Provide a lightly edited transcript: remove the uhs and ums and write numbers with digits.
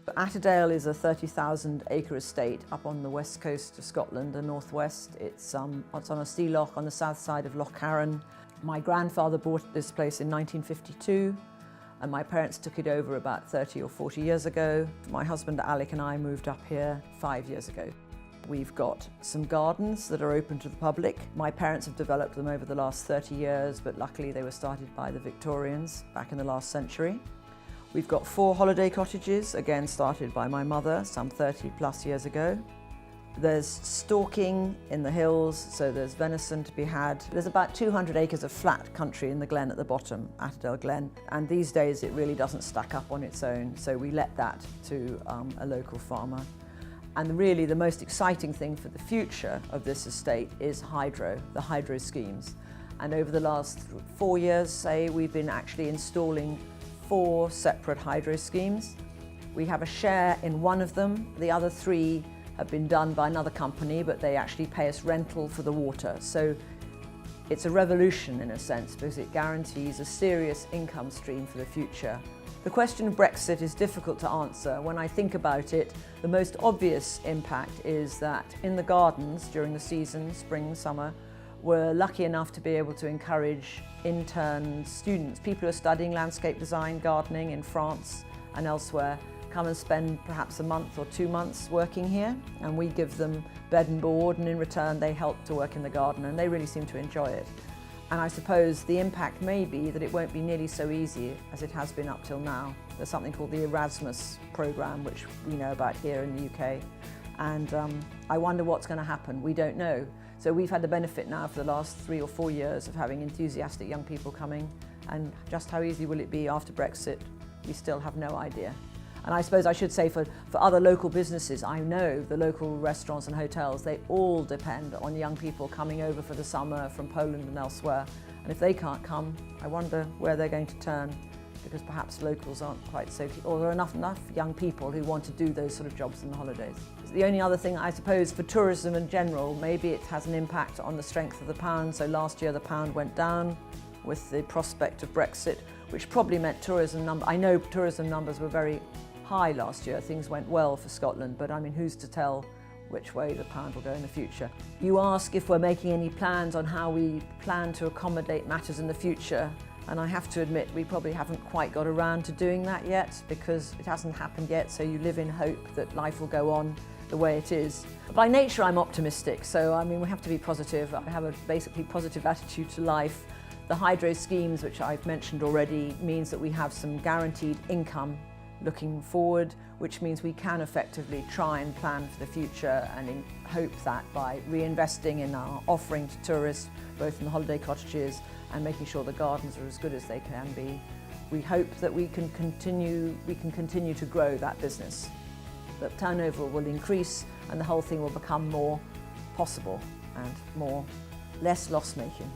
Attadale is a 30,000 acre estate up on the west coast of Scotland, the northwest. It's on a sea loch on the south side of Loch Carron. My grandfather bought this place in 1952 and my parents took it over about 30 or 40 years ago. My husband Alec and I moved up here 5 years ago. We've got some gardens that are open to the public. My parents have developed them over the last 30 years, but luckily they were started by the Victorians back in the last century. We've got 4 holiday cottages, again started by my mother some 30 plus years ago. There's stalking in the hills, so there's venison to be had. There's about 200 acres of flat country in the glen at the bottom, Attadale Glen, and these days it really doesn't stack up on its own, so we let that to a local farmer. And really the most exciting thing for the future of this estate is the hydro schemes. And over the last 4 years, say, we've been actually installing 4 separate hydro schemes. We have a share in one of them. The other 3 have been done by another company, but they actually pay us rental for the water. So it's a revolution in a sense, because it guarantees a serious income stream for the future. The question of Brexit is difficult to answer. When I think about it, the most obvious impact is that in the gardens during the season, spring, summer, we're lucky enough to be able to encourage intern students, people who are studying landscape design, gardening in France and elsewhere, come and spend perhaps a month or 2 months working here, and we give them bed and board, and in return they help to work in the garden, and they really seem to enjoy it. And I suppose the impact may be that it won't be nearly so easy as it has been up till now. There's something called the Erasmus programme, which we know about here in the UK, and I wonder what's going to happen. We don't know. So we've had the benefit now for the last 3 or 4 years of having enthusiastic young people coming, and just how easy will it be after Brexit, we still have no idea. And I suppose I should say for other local businesses, I know the local restaurants and hotels, they all depend on young people coming over for the summer from Poland and elsewhere. And if they can't come, I wonder where they're going to turn, because perhaps locals aren't quite so, or there are enough young people who want to do those sort of jobs in the holidays. The only other thing, I suppose, for tourism in general, maybe it has an impact on the strength of the pound. So last year the pound went down with the prospect of Brexit, which probably meant I know tourism numbers were very high last year. Things went well for Scotland, but I mean, who's to tell which way the pound will go in the future? You ask if we're making any plans on how we plan to accommodate matters in the future, and I have to admit we probably haven't quite got around to doing that yet, because it hasn't happened yet, so you live in hope that life will go on the way it is. By nature I'm optimistic, so I mean we have to be positive. I have a basically positive attitude to life. The hydro schemes, which I've mentioned already, means that we have some guaranteed income looking forward, which means we can effectively try and plan for the future, and hope that by reinvesting in our offering to tourists, both in the holiday cottages and making sure the gardens are as good as they can be, we hope that we can continue to grow that business. That turnover will increase and the whole thing will become more possible and less loss-making.